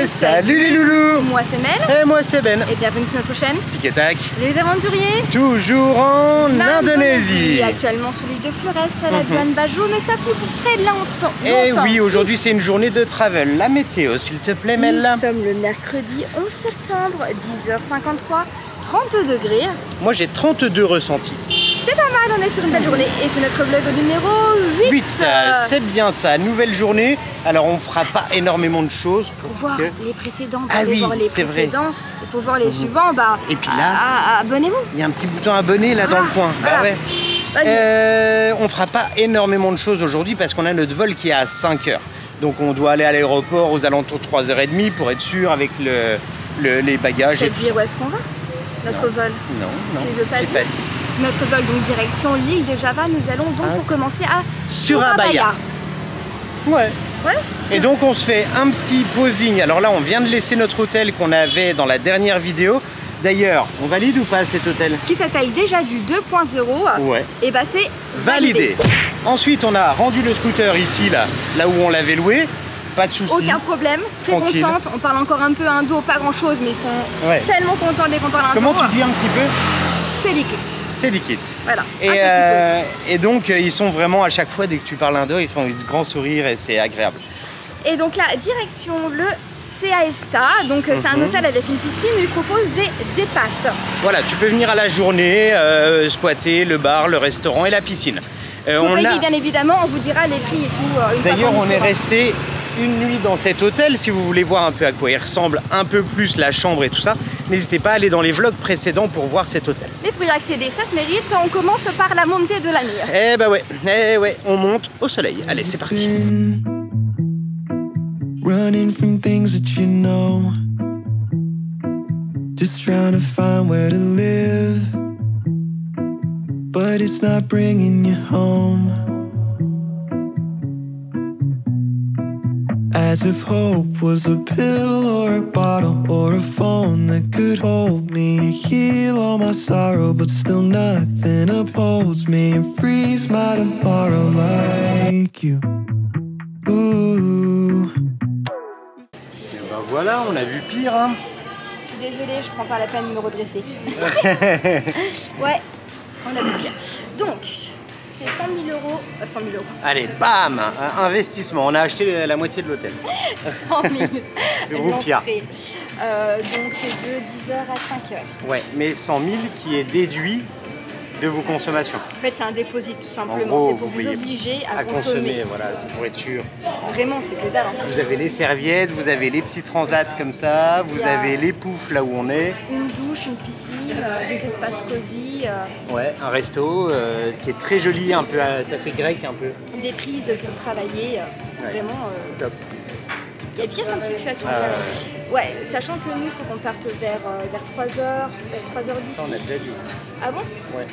Salut les loulous. Moi c'est Mel. Et moi c'est Ben. Et bienvenue sur notre chaîne Tic et tac. Les aventuriers. Toujours en Indonésie. Actuellement sur l'île de Flores, à la douane Bajau, mais ça fait pour très longtemps. Et oui, aujourd'hui c'est une journée de travel. La météo, s'il te plaît, Mel. Nous sommes le mercredi 11 septembre, 10h53, 32 degrés. Moi j'ai 32 ressentis. C'est pas mal, on est sur une belle journée et c'est notre vlog numéro 8. C'est bien ça, nouvelle journée. Alors on fera pas énormément de choses. Pour voir les précédents, pour voir les précédents et pour voir les suivants, et puis là, abonnez-vous. Il y a un petit bouton abonné là dans le coin. Voilà. Bah ouais. On fera pas énormément de choses aujourd'hui parce qu'on a notre vol qui est à 5 h. Donc on doit aller à l'aéroport aux alentours de 3h30 pour être sûr avec les bagages. Tu as dit où est-ce qu'on va? Notre vol? Non, tu veux pas dire? Pas dit. Notre vol donc direction l'île de Java, nous allons donc pour commencer à Surabaya. Ouais. Ouais. Et donc on se fait un petit posing. Alors là on vient de laisser notre hôtel qu'on avait dans la dernière vidéo. D'ailleurs, on valide ou pas cet hôtel? Qui s'appelle déjà du 2.0. Ouais. Et bah c'est validé. Ensuite on a rendu le scooter ici, là où on l'avait loué. Pas de soucis. Aucun problème, très contente. On parle encore un peu indo, pas grand chose, mais ils sont tellement contents dès qu'on parle indo. Comment tu dis un petit peu? Sedikit. Sedikit. Voilà. Et donc ils sont vraiment à chaque fois dès que tu parles indo, ils sont un grand sourire et c'est agréable. Et donc la direction le CAESTA, donc c'est un hôtel avec une piscine, il propose des passes. Voilà, tu peux venir à la journée, squatter le bar, le restaurant et la piscine. Vous payez bien évidemment, on vous dira les prix et tout. D'ailleurs on est resté une nuit dans cet hôtel. Si vous voulez voir un peu à quoi il ressemble, un peu plus la chambre et tout ça, n'hésitez pas à aller dans les vlogs précédents pour voir cet hôtel. Mais pour y accéder, ça se mérite, on commence par la montée de la nuit. Ouais, on monte au soleil. Allez, c'est parti. Running from things that you know, just trying to find where to live, but it's not bringing you home. As if hope was a pill or a bottle or a phone that could hold me and heal all my sorrow, but still nothing upholds me and frees my tomorrow like you. Ooh. Et ben voilà, on a vu pire. Hein. Désolée, je prends pas la peine de me redresser. Ouais, on a vu pire. Donc, c'est 100 000 euros. 100 000 euros. Allez, bam, investissement. On a acheté la moitié de l'hôtel. 100 000 roupias. Donc c'est de 10h à 5h. Ouais, mais 100 000 qui est déduit de vos consommations. En fait, c'est un dépôt tout simplement. C'est pour vous obliger à consommer. Voilà, c'est pour être sûr. Vraiment, c'est que dalle. En fait. Vous avez les serviettes, vous avez les petits transats comme ça, vous avez les poufs là où on est. Une douche, une piscine, des espaces cosy. Ouais, un resto qui est très joli, un peu, ça fait grec un peu. Des prises pour travailler, vraiment top. Il y a pire comme situation. Ouais, sachant que nous, il faut qu'on parte vers 3h, vers 3h10. Ça, on a déjà dit. Ah bon? Ouais.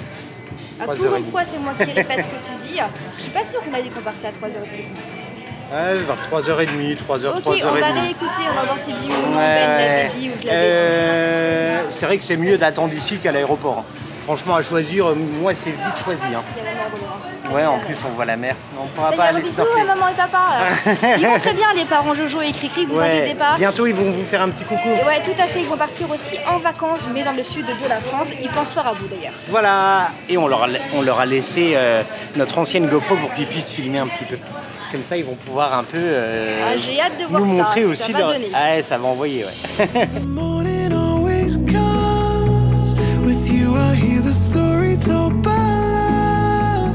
Pour une fois, c'est moi qui répète ce que tu dis. Je suis pas sûre qu'on a dit qu'on partait à 3h10. Ouais, vers 3h30, 3h, Ok, 3h30. on va réécouter, on va voir si lui ou Ben l'avait dit ou je l'avais dit. C'est vrai que c'est mieux d'attendre ici qu'à l'aéroport. Franchement, à choisir, moi c'est vite choisi. Hein. Il y a la mer au ouais, en plus on voit la mer. On pourra pas aller snorkeler. Bisous maman et papa. Ils vont très bien les parents Jojo et Cricri, vous inquiétez pas. Bientôt ils vont vous faire un petit coucou. Et ouais, tout à fait, ils vont partir aussi en vacances, mais dans le sud de la France. Ils pensent fort à vous d'ailleurs. Voilà, et on leur a laissé notre ancienne GoPro pour qu'ils puissent filmer un petit peu. Comme ça, ils vont pouvoir un peu j'ai hâte de voir nous montrer ça. aussi. Ça va donner. Ah, ça va envoyer, ouais. Told by love,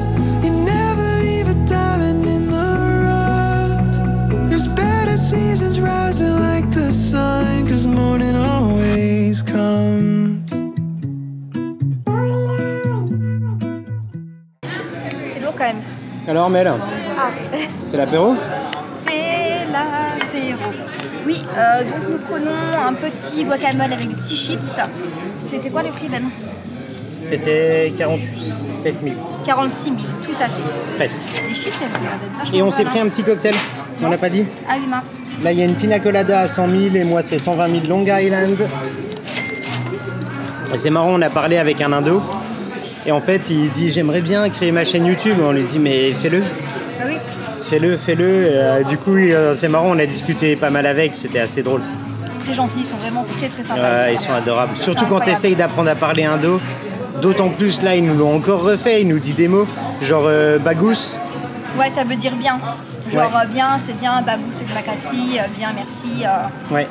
you never leave a diamond in the rough. There's better seasons rising like the sun, 'cause morning always comes. C'est lourd quand même. Alors Mel, c'est l'apéro? C'est l'apéro. Oui, donc nous prenons un petit guacamole avec des petits chips. C'était quoi le prix Ben? C'était 47 000. 46 000, tout à fait. Presque. Les chiffres, elles sont vachement. Et on s'est pris un petit cocktail, on n'a pas dit? Ah oui, mince. Là, il y a une pina colada à 100 000 et moi, c'est 120 000 Long Island. C'est marrant, on a parlé avec un indo. Et en fait, il dit, j'aimerais bien créer ma chaîne YouTube. On lui dit, mais fais-le. Ah oui. fais-le. Du coup, c'est marrant, on a discuté pas mal avec, c'était assez drôle. Très gentils, ils sont vraiment très sympas. Ils sont adorables. Surtout quand tu essayes d'apprendre à parler indo. D'autant plus, là, ils nous l'ont encore refait. Il nous dit des mots, genre bagus. Ouais, ça veut dire bien. Genre bien, c'est bien, bagus, c'est terima kasih, bien, merci. Ouais.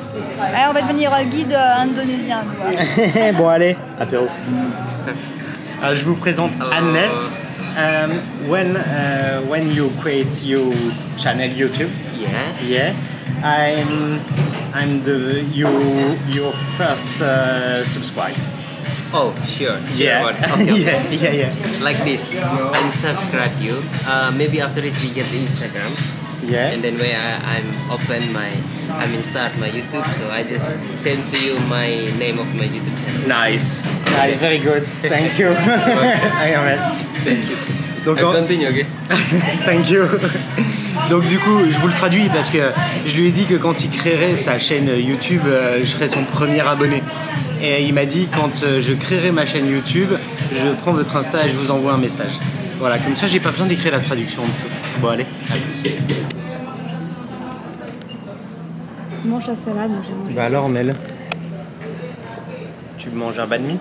On va devenir guide indonésien. Bon, allez, apéro. Alors, je vous présente Agnes. When you create your channel YouTube, Yes. yeah, I'm your first subscribe. Oh, sure. Yeah, What? Okay. yeah. Like this. I'm subscribe you. Maybe after this we get the Instagram. Yeah. And then when start my YouTube, so I just send to you my name of my YouTube channel. Nice, very good. Thank you. Donc, Continue, okay? Thank you. Donc du coup, je vous le traduis parce que je lui ai dit que quand il créerait sa chaîne YouTube, je serais son premier abonné. Et il m'a dit quand je créerai ma chaîne YouTube, je prends votre Insta et je vous envoie un message. Voilà, comme ça, j'ai pas besoin d'écrire la traduction en dessous. Bon, allez, à plus. Mange la salade, moi j'ai mangé. Bah alors, Mel, tu manges un banh mi?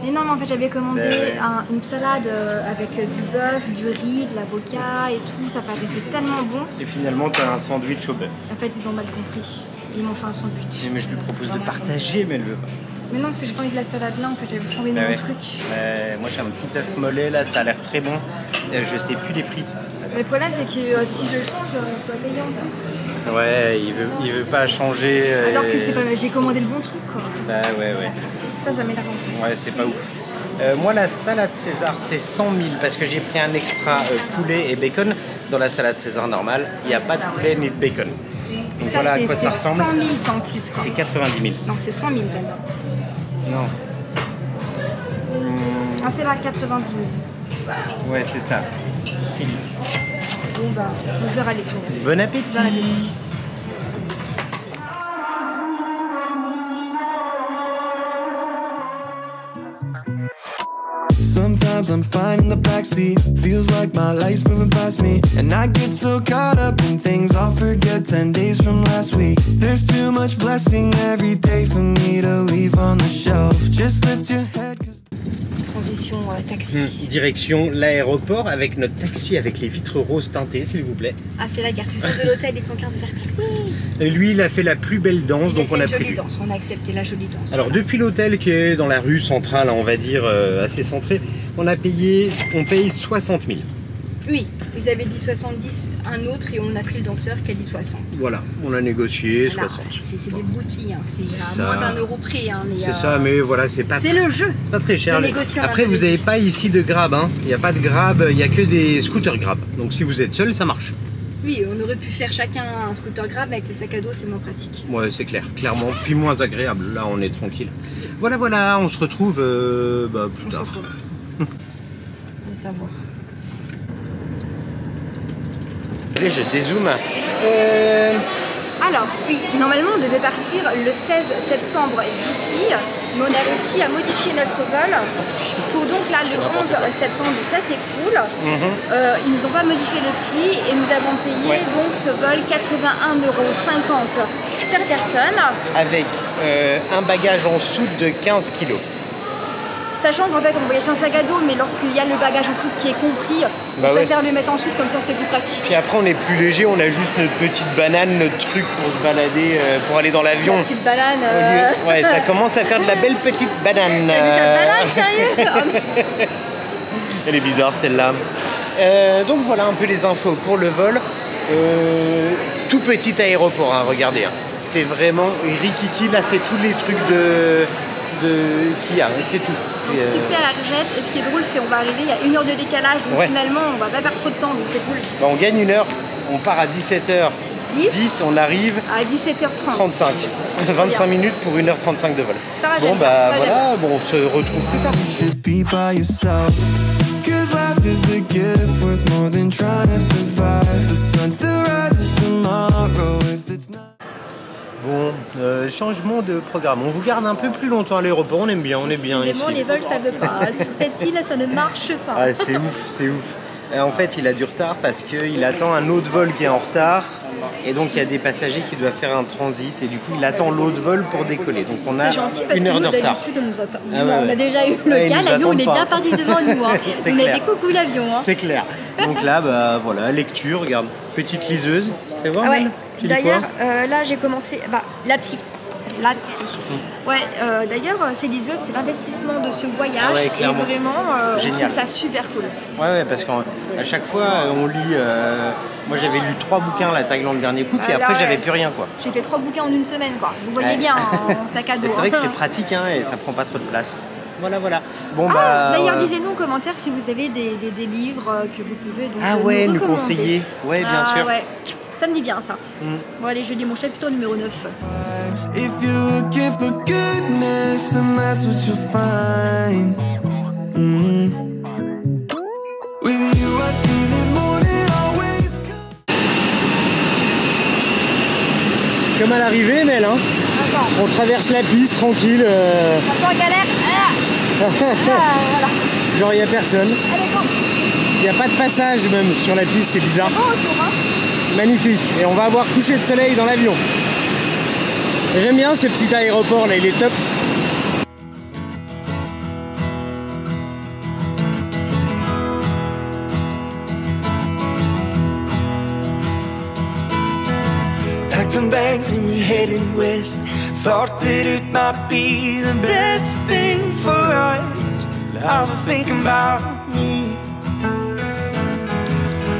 Mais non, mais en fait j'avais commandé Ouais. une salade avec du bœuf, du riz, de l'avocat et tout, ça paraissait tellement bon. Et finalement, tu as un sandwich au bœuf. En fait ils ont mal compris, ils m'ont fait un sandwich. Mais je lui propose de partager, mais elle veut pas. Mais non, parce que j'ai pas envie de la salade là, en fait j'avais trop envie de Ah mon ouais. truc. Moi j'ai un petit œuf mollet là, ça a l'air très bon. Je sais plus les prix. Mais le problème c'est que si je change, je dois payer en plus. Ouais, il veut pas changer. Alors que c'est pas, j'ai commandé le bon truc quoi. Bah ouais. Ça m'énerve un peu. Ouais, c'est pas ouf. Moi, la salade César, c'est 100 000 parce que j'ai pris un extra poulet et bacon. Dans la salade César normale, il n'y a pas de poulet ni de bacon. Donc Ça voilà à quoi c'est ça ressemble. 100 000 sans plus quoi. C'est 90 000. Non, c'est 100 000 Ben. Non. Ah c'est là 90 000. Ouais, c'est ça. Bon bah, je vais râler sur elle. Bon appétit. Bon appétit. Sometimes I'm fine in the backseat. Feels like my life's moving past me. And I get so caught up in things I'll forget 10 days from last week. There's too much blessing every day for me to leave on the shelf. Just lift your head. Transition taxi. Direction l'aéroport avec notre taxi avec les vitres roses teintées, s'il vous plaît. Ah c'est la gare, tu sors de l'hôtel et son quart de verre taxi. Lui, il a fait la plus belle danse, donc on a une jolie pris. danse, on a accepté la jolie danse. Alors depuis l'hôtel qui est dans la rue centrale, on va dire assez centrée, on paye 60 000. Oui, vous avez dit 70, un autre et on a pris le danseur qui a dit 60. Voilà, on a négocié Voilà, 60. c'est des broutilles, hein. C'est ça. à moins d'1 euro près. Hein, C'est ça, mais voilà, c'est pas, c'est le jeu. pas très cher. de négocier en Après, vous Indonésie. n'avez pas ici de grab, hein. Il n'y a pas de grab, il n'y a que des scooters grab. Donc si vous êtes seul, ça marche. Oui, on aurait pu faire chacun un scooter grab, mais avec les sacs à dos, c'est moins pratique. Ouais, c'est clair, clairement, puis moins agréable. Là, on est tranquille. Voilà, on se retrouve plus On tard. se retrouve. Faut savoir. Allez, je dézoome. Alors, oui, normalement on devait partir le 16 septembre d'ici, mais on a réussi à modifier notre vol pour donc là le 11 septembre, donc ça c'est cool. Ils nous ont pas modifié le prix et nous avons payé donc ce vol 81,50 € per personne. Avec un bagage en soute de 15 kg. Sachant qu'en fait on voyage en sac à dos, mais lorsqu'il y a le bagage en soute qui est compris, on préfère le mettre en soute, comme ça c'est plus pratique. Puis après on est plus léger, on a juste notre petite banane, notre truc pour se balader, pour aller dans l'avion. La petite banane. Ouais, ça commence à faire de la belle petite banane. T'as vu ta banane, sérieux? Elle est bizarre celle-là. Donc voilà un peu les infos pour le vol. Tout petit aéroport, hein, regardez. Hein. C'est vraiment rikiki, là c'est tous les trucs qu'il y a, et c'est tout. Donc, super Argette, et ce qui est drôle c'est qu'on va arriver, il y a 1 heure de décalage, donc finalement on va pas perdre trop de temps, donc c'est cool. Bah, on gagne 1 heure, on part à 17h10, on arrive à 17h30. 35. 25 minutes pour 1h35 de vol. Ça va, bon bah voilà, bon, on se retrouve plus tard. You should be by yourself. 'Cause life is a gift worth more than trying to survive. The sun still rises tomorrow if it's not. Bon, changement de programme. On vous garde un peu plus longtemps à l'aéroport, on aime bien, on est bien ici. Décidément, les vols ça veut pas. Sur cette île ça ne marche pas. Ah, c'est ouf, c'est ouf. Et en fait, il a du retard parce qu'il attend un autre vol qui est en retard. Et donc, il y a des passagers qui doivent faire un transit. Et du coup, il attend l'autre vol pour décoller. Donc, on a gentil parce une heure que de nous, retard. d'habitude, on nous attend. Ah ouais, On a déjà eu le Ouais, ils cas. nous L'avion, attendent il est pas. bien parti devant nous. Hein. C'est On clair. avait coucou l'avion. Hein. C'est clair. Donc là, bah, voilà, lecture, regarde. Petite liseuse. Fais voir, Ah ouais. Mel. Tu lis D'ailleurs, quoi là, j'ai commencé. La psy. La psy. Ouais, d'ailleurs, ces liseuses, c'est l'investissement de ce voyage. Ah ouais, et clairement. vraiment, on Génial. trouve ça super cool. Ouais, parce qu'à chaque fois, on lit. Moi, j'avais lu 3 bouquins la Thaïlande le dernier coup, puis Ah, là, après, j'avais ouais. plus rien, quoi. J'ai fait 3 bouquins en une semaine, quoi. Vous voyez Ouais. bien, en sac à dos. Et c'est vrai que hein. c'est pratique, hein, et ça prend pas trop de place. Voilà. Bon, D'ailleurs, disez-nous en commentaire si vous avez des livres que vous pouvez donc, Ah ouais, nous recommander. conseiller. Ouais, bien sûr. Ouais. Ça me dit bien, ça. Bon, allez, je lis mon chapitre numéro 9. If you're looking for goodness, then that's what you'll find. With you, I see the morning always come. Comme à l'arrivée, Mel, hein. Attends, On traverse la piste tranquille. on en galère. Voilà. Genre, il n'y a personne. Allez, go. Il n'y a pas de passage même sur la piste, c'est bizarre. Bon retour, hein. Magnifique. Et on va avoir coucher de soleil dans l'avion. Et j'aime bien ce petit aéroport là, il est top. Packed some bags and we headed west. Thought that it might be the best thing for us. I was thinking about me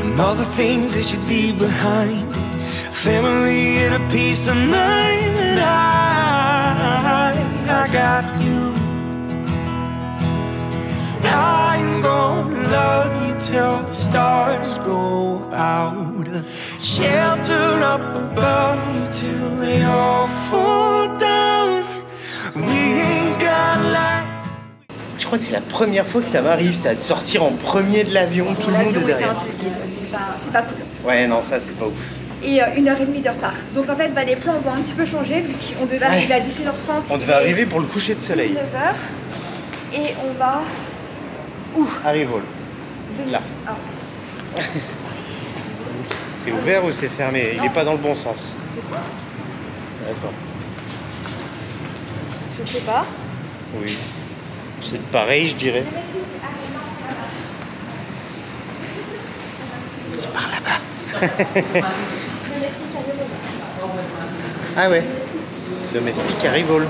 and all the things that you'd leave behind. Family and a peace of mind. And I got you. I'm gonna love you till the stars go out. Shelter up above you till they all fall down. We ain't got light. Je crois que c'est la première fois que ça m'arrive, ça, de sortir en premier de l'avion, tout le monde est L'avion était un derrière. peu vide, c'est pas cool. Ouais, non, ça c'est pas ouf. Et 1h30 de retard. Donc en fait, les plans vont un petit peu changer vu qu'on devait arriver à 17h30. On devait arriver pour le coucher de soleil. 19h. Et on va... Où Arrivol. Là. Ah, C'est ouvert ou c'est fermé? Il est pas dans le bon sens. c'est ça? Attends. Je sais pas. Oui. C'est pareil, je dirais. C'est par là-bas. Domestique arrive. Ah ouais. Domestique Arrivol.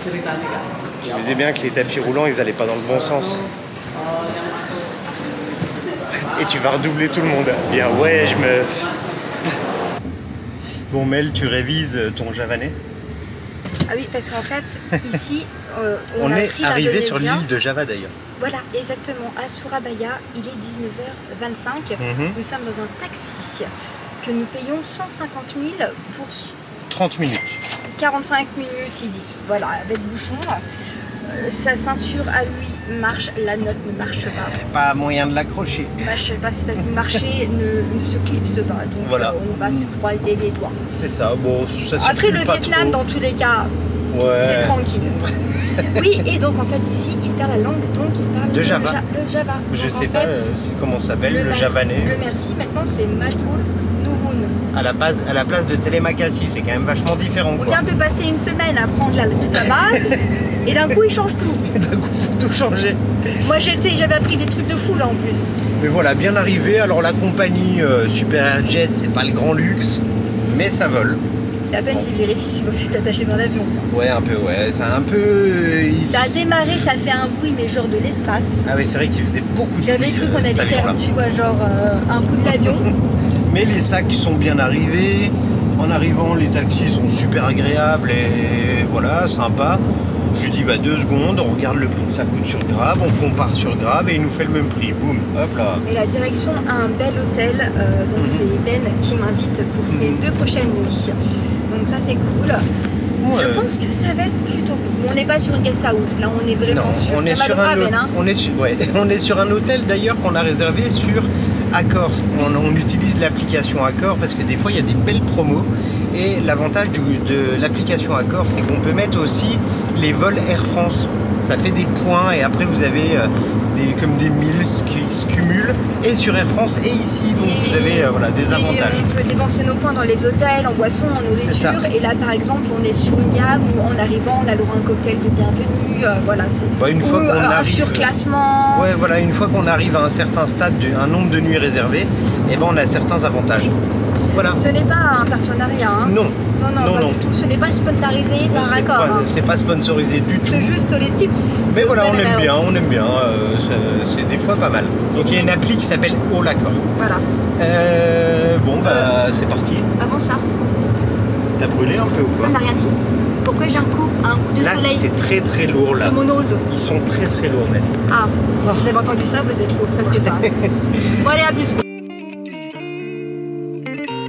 Je me disais bien que les tapis roulants, ils allaient pas dans le bon sens. Et tu vas redoubler tout le monde. Bien, ouais, je me... Bon, Mel, tu révises ton javanais. Ah oui, parce qu'en fait, ici, On a est pris arrivé sur l'Indonésien. l'île de Java d'ailleurs. Voilà, exactement. À Surabaya, il est 19h25. Nous sommes dans un taxi que nous payons 150 000 pour 30 minutes. 45 minutes, ils disent. Voilà, avec bouchon. Sa ceinture à lui marche, la note ne marche pas. Pas moyen de l'accrocher. Bah, je sais pas si ça se marcher, ne se clipse pas. Donc Voilà. on va se croiser les doigts. C'est ça, bon, ça Après circule le pas Vietnam, trop. dans tous les cas, Ouais. c'est tranquille. Oui, et donc en fait ici, il perd la langue, donc il parle De Java. le Java. Je Donc, sais en pas fait, comment ça s'appelle, le javanais. Le merci, maintenant c'est Matul Nuhun. À la place de Télémakassi, c'est quand même vachement différent. On Quoi. vient de passer une semaine à apprendre toute la base, et d'un coup il change tout. D'un coup, faut tout changer. Moi j'avais appris des trucs de fou là en plus. Mais voilà, bien arrivé. Alors la compagnie Super Airjet, c'est pas le grand luxe, mais ça vole. C'est à peine s'il vérifie si vous êtes attaché dans l'avion. Ouais, un peu, ouais. C'est un peu... Ça a démarré, ça fait un bruit, mais genre de l'espace. Ah oui, c'est vrai qu'il faisait beaucoup de J'avais bruit, cru qu'on allait cet faire, avion-là. tu vois, genre un bout de l'avion. Mais les sacs sont bien arrivés. En arrivant, les taxis sont super agréables et voilà, sympa. Je lui dis 2 secondes, on regarde le prix que ça coûte sur Grab, on compare sur Grab et il nous fait le même prix. Boum, hop là. Et la direction a un bel hôtel, donc c'est Ben qui m'invite pour ces 2 prochaines nuits. Donc ça c'est cool. Ouais. Je pense que ça va être plutôt cool. On n'est pas sur une guest house, là on est vraiment Non, sur on est sur Kamadora, un Ben, hein. on est sur un hôtel d'ailleurs qu'on a réservé sur Accor. On utilise l'application Accor parce que des fois il y a des belles promos Et l'avantage de l'application Accor, c'est qu'on peut mettre aussi les vols Air France. Ça fait des points et après vous avez comme des milles qui se cumulent et sur Air France et ici, donc vous avez voilà, des avantages. On peut dépenser nos points dans les hôtels, en boissons, en nourriture. Et là par exemple on est sur une gamme où en arrivant on a le droit à un cocktail de bienvenue, voilà, c'est une fois qu'on un arrive, surclassement. Ouais voilà, une fois qu'on arrive à un certain stade, un nombre de nuits réservé, et ben on a certains avantages. Voilà. Ce n'est pas un partenariat, hein. Non. Non, pas du tout. Ce n'est pas sponsorisé par Accor. C'est pas sponsorisé du tout. C'est juste les tips. Mais voilà, on aime bien. C'est des fois pas mal. Donc il y a une appli qui s'appelle All Accor. Voilà. Bon bah c'est parti. Avant ça. T'as brûlé un peu ou quoi? Ça m'a rien dit. Pourquoi j'ai un coup de là, soleil? C'est très très lourd là. Sur mon nose. Ils sont très très lourds même. Ah, vous avez entendu ça, vous êtes lourd, ça se fait pas. Bon allez, à plus.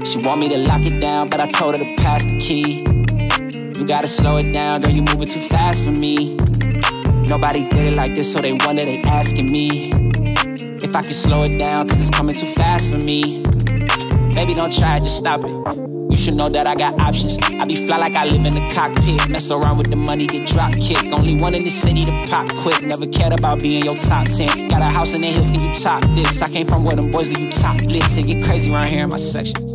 She want me to lock it down, but I told her to pass the key. You gotta slow it down, girl, you moving too fast for me. Nobody did it like this, so they wonder, they asking me if I can slow it down, cause it's coming too fast for me. Baby, don't try it, just stop it. You should know that I got options. I be fly like I live in the cockpit. Mess around with the money, get drop kicked. Only one in the city to pop quick. Never cared about being your top 10. Got a house in the hills, can you top this? I came from where them boys do you top list. It get crazy around here in my section.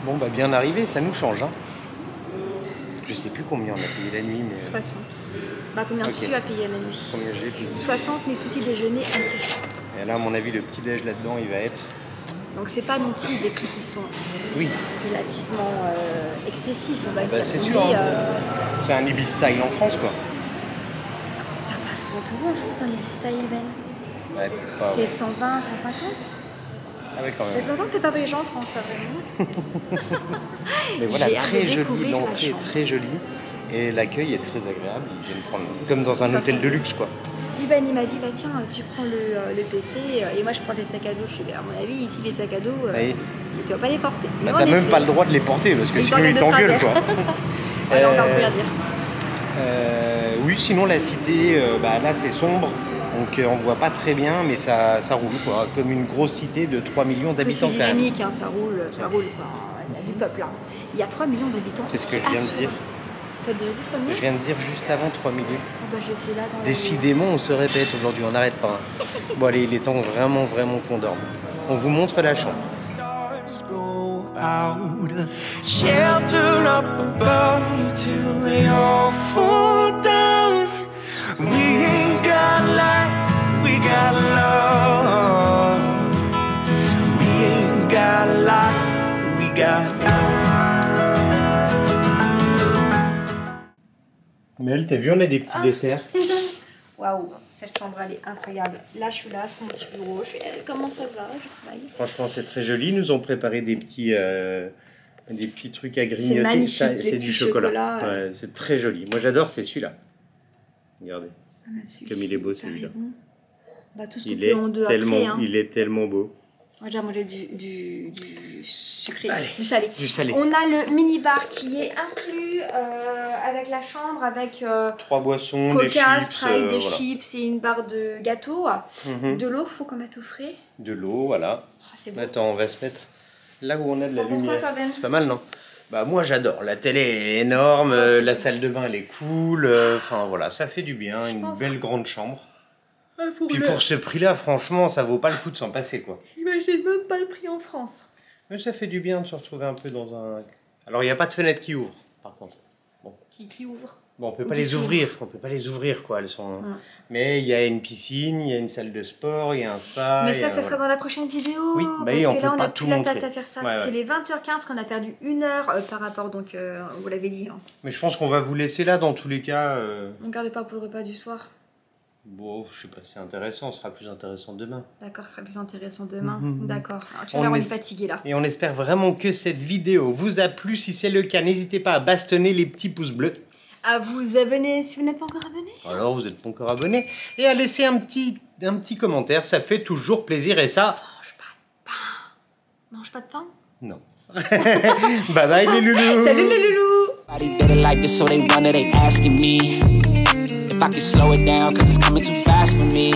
Bon bah bien arrivé, ça nous change hein. Je sais plus combien on a payé la nuit mais... 60. Bah combien tu as payé la nuit? Combien j'ai payé? 60 mais petit déjeuner inclus. Et là à mon avis le petit déj là-dedans il va être... Donc c'est pas non plus des prix qui sont relativement excessifs on va dire. C'est sûr, c'est un Ibis Style en France quoi. T'as pas 60 € en France un Ibis Style Ben? Ouais, c'est 120, 150? Ah ouais quand même. Ça fait longtemps que t'es pas voyagé en France, ça vraiment. Mais voilà, très joli, l'entrée est très jolie et l'accueil est très agréable. Ils viennent prendre comme dans un hôtel de luxe quoi. Ivan il m'a dit bah tiens tu prends le PC et moi je prends les sacs à dos. Je suis à mon avis ici les sacs à dos tu vas pas les porter. Bah, t'as même pas le droit de les porter parce que sinon ils t'engueulent quoi. Alors on va rien dire. Oui sinon la cité bah, là c'est sombre. Donc on voit pas très bien, mais ça roule quoi, comme une grosse cité de 3 millions d'habitants. C'est dynamique, hein, ça roule quoi. Il y a du peuple là. Il y a 3 millions d'habitants. C'est ce que je viens de dire. T'as déjà dit 3 millions? Je viens de dire juste avant 3 millions. Oh bah j'étais là dans décidément on se répète aujourd'hui, on n'arrête pas. Hein. Bon allez, il est temps vraiment qu'on dorme. On vous montre la chambre. Shelter up above you till they all fall down. We ain't got light, we got love. We ain't got light, we got love. Mel, t'as vu, on a des petits desserts. Waouh, cette chambre elle est incroyable. Là je suis là, son petit bureau. Comment ça va? Je travaille. Franchement, c'est très joli. Ils nous ont préparé des petits trucs à grignoter. C'est magnifique. C'est du chocolat. Ouais, c'est très joli. Moi j'adore, c'est celui-là. Regardez. Comme il est beau celui-là. Bah, tout ce il, est en deux tellement, après, hein. Il est tellement beau. On va déjà manger du sucré, allez, du salé. On a le mini-bar qui est inclus avec la chambre, avec 3 boissons, Coca, des chips, Sprite, des chips et une barre de gâteau. De l'eau, faut qu'on mette au frais. De l'eau, voilà. Oh, bon. Attends, on va se mettre là où on a de la lumière. Ben c'est pas mal, non? Bah moi j'adore, la télé est énorme, la salle de bain elle est cool, enfin voilà, ça fait du bien, une belle grande chambre. Puis pour ce prix-là, franchement, ça vaut pas le coup de s'en passer quoi. Imagine même pas le prix en France. Mais ça fait du bien de se retrouver un peu dans un... Alors il n'y a pas de fenêtre qui ouvre, par contre. Bon. Qui ouvre? Bon, on peut pas les ouvrir, quoi, elles sont... Mais il y a une piscine, il y a une salle de sport, il y a un spa... Mais ça sera dans la prochaine vidéo. Oui, parce que là, on n'a plus la montrer. tête à faire ça. Parce qu'il est 20h15, qu'on a perdu 1 heure par rapport, donc vous l'avez dit. Hein. Mais je pense qu'on va vous laisser là, dans tous les cas. On ne garde pas pour le repas du soir. Bon, je sais pas, c'est intéressant, ce sera plus intéressant demain. D'accord, ce sera plus intéressant demain. D'accord. Tu vas on est fatigué là. Et on espère vraiment que cette vidéo vous a plu. Si c'est le cas, n'hésitez pas à bastonner les petits pouces bleus. À vous abonner si vous n'êtes pas encore abonné. Alors, vous n'êtes pas encore abonné. Et à laisser un petit commentaire, ça fait toujours plaisir. Et ça... Mange pas de pain. Non. Bye bye les loulous. Salut les loulous. If I can slow it down, cause it's coming too fast for me.